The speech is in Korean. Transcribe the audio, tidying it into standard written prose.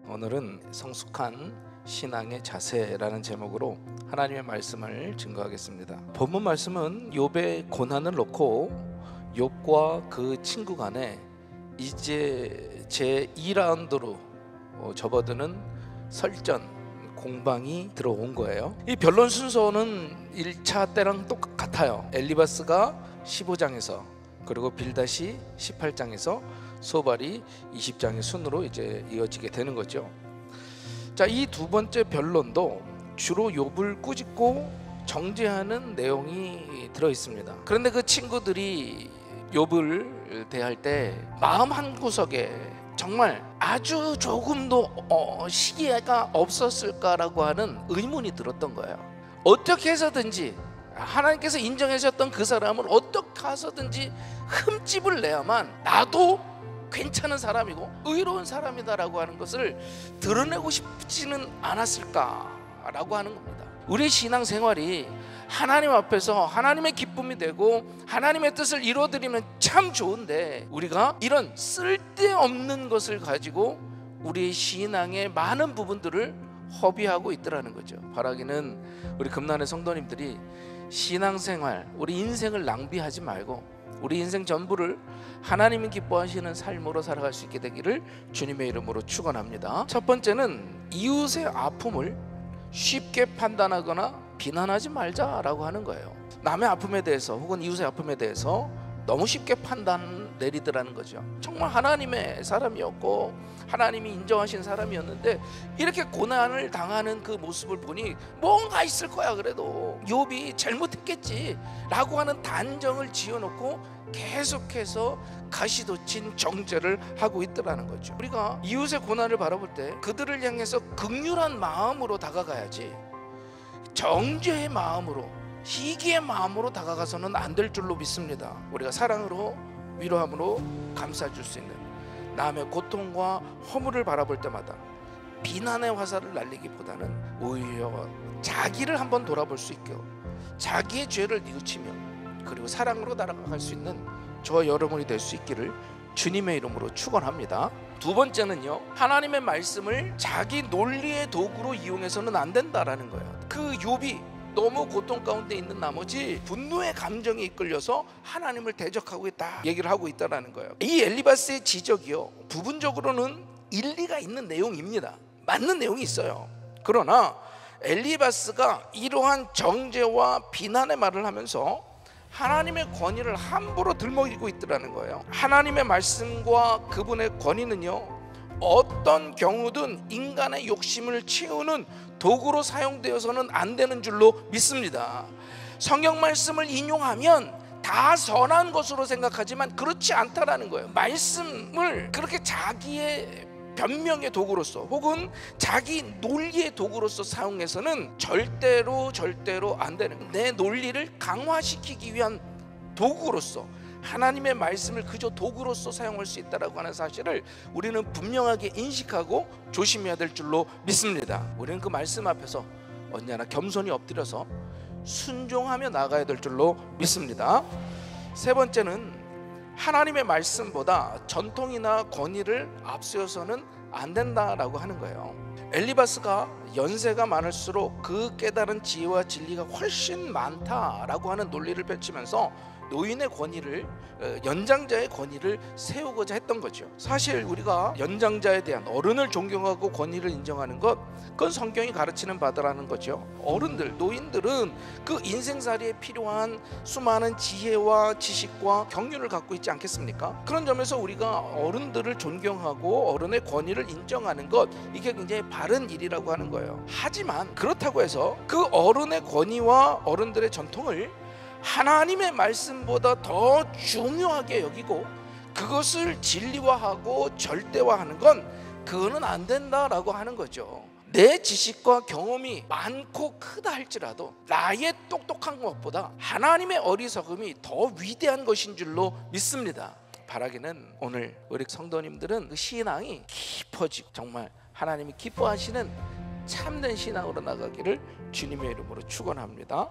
오늘은 성숙한 신앙의 자세라는 제목으로 하나님의 말씀을 증거하겠습니다. 본문 말씀은 욥의 고난을 놓고 욥과 그 친구 간에 이제 제 2라운드로 접어드는 설전 공방이 들어온 거예요. 이 변론 순서는 1차 때랑 똑같아요. 엘리바스가 15장에서 그리고 빌닷이 18장에서 소발이 20장의 순으로 이제 이어지게 되는 거죠. 자, 이 두 번째 변론도 주로 욥을 꾸짖고 정죄하는 내용이 들어 있습니다. 그런데 그 친구들이 욥을 대할 때 마음 한구석에 정말 아주 조금도 시기가 없었을까라고 하는 의문이 들었던 거예요. 어떻게 해서든지 하나님께서 인정하셨던 그 사람을 어떻게 해서든지 흠집을 내야만 나도 괜찮은 사람이고 의로운 사람이다라고 하는 것을 드러내고 싶지는 않았을까라고 하는 겁니다. 우리 신앙생활이 하나님 앞에서 하나님의 기쁨이 되고 하나님의 뜻을 이루어드리면 참 좋은데 우리가 이런 쓸데없는 것을 가지고 우리의 신앙의 많은 부분들을 허비하고 있더라는 거죠. 바라기는 우리 금난의 성도님들이 신앙생활, 우리 인생을 낭비하지 말고 우리 인생 전부를 하나님이 기뻐하시는 삶으로 살아갈 수 있게 되기를 주님의 이름으로 축원합니다. 첫 번째는 이웃의 아픔을 쉽게 판단하거나 비난하지 말자라고 하는 거예요. 남의 아픔에 대해서 혹은 이웃의 아픔에 대해서 너무 쉽게 판단 내리더라는 거죠. 정말 하나님의 사람이었고 하나님이 인정하신 사람이었는데 이렇게 고난을 당하는 그 모습을 보니 뭔가 있을 거야. 그래도 욥이 잘못했겠지 라고 하는 단정을 지어놓고 계속해서 가시돋친 정죄를 하고 있더라는 거죠. 우리가 이웃의 고난을 바라볼 때 그들을 향해서 긍휼한 마음으로 다가가야지 정죄의 마음으로 시기의 마음으로 다가가서는 안 될 줄로 믿습니다. 우리가 사랑으로 위로함으로 감싸줄 수 있는 남의 고통과 허물을 바라볼 때마다 비난의 화살을 날리기보다는 오히려 자기를 한번 돌아볼 수 있게 자기의 죄를 뉘우치며 그리고 사랑으로 나아갈 수 있는 저와 여러분이 될 수 있기를 주님의 이름으로 축원합니다. 두 번째는요, 하나님의 말씀을 자기 논리의 도구로 이용해서는 안 된다라는 거예요. 그 욥이 너무 고통 가운데 있는 나머지 분노의 감정에 이끌려서 하나님을 대적하고 있다 얘기를 하고 있다라는 거예요. 이 엘리바스의 지적이요 부분적으로는 일리가 있는 내용입니다. 맞는 내용이 있어요. 그러나 엘리바스가 이러한 정죄와 비난의 말을 하면서 하나님의 권위를 함부로 들먹이고 있더라는 거예요. 하나님의 말씀과 그분의 권위는요 어떤 경우든 인간의 욕심을 채우는 도구로 사용되어서는 안 되는 줄로 믿습니다. 성경 말씀을 인용하면 다 선한 것으로 생각하지만 그렇지 않다라는 거예요. 말씀을 그렇게 자기의 변명의 도구로서 혹은 자기 논리의 도구로서 사용해서는 절대로 안 되는 거예요. 내 논리를 강화시키기 위한 도구로서 하나님의 말씀을 그저 도구로서 사용할 수 있다라고 하는 사실을 우리는 분명하게 인식하고 조심해야 될 줄로 믿습니다. 우리는 그 말씀 앞에서 언제나 겸손히 엎드려서 순종하며 나가야 될 줄로 믿습니다. 세 번째는 하나님의 말씀보다 전통이나 권위를 앞세워서는 안 된다라고 하는 거예요. 엘리바스가 연세가 많을수록 그 깨달은 지혜와 진리가 훨씬 많다라고 하는 논리를 펼치면서 노인의 권위를 연장자의 권위를 세우고자 했던 거죠. 사실 우리가 연장자에 대한 어른을 존경하고 권위를 인정하는 것 그건 성경이 가르치는 바다라는 거죠. 어른들, 노인들은 그 인생살이에 필요한 수많은 지혜와 지식과 경륜을 갖고 있지 않겠습니까? 그런 점에서 우리가 어른들을 존경하고 어른의 권위를 인정하는 것 이게 굉장히 바른 일이라고 하는 거예요. 하지만 그렇다고 해서 그 어른의 권위와 어른들의 전통을 하나님의 말씀보다 더 중요하게 여기고 그것을 진리화하고 절대화하는 건 그거는 안 된다라고 하는 거죠. 내 지식과 경험이 많고 크다 할지라도 나의 똑똑한 것보다 하나님의 어리석음이 더 위대한 것인 줄로 믿습니다. 바라기는 오늘 우리 성도님들은 그 신앙이 깊어지고 정말 하나님이 기뻐하시는 참된 신앙으로 나가기를 주님의 이름으로 축원합니다.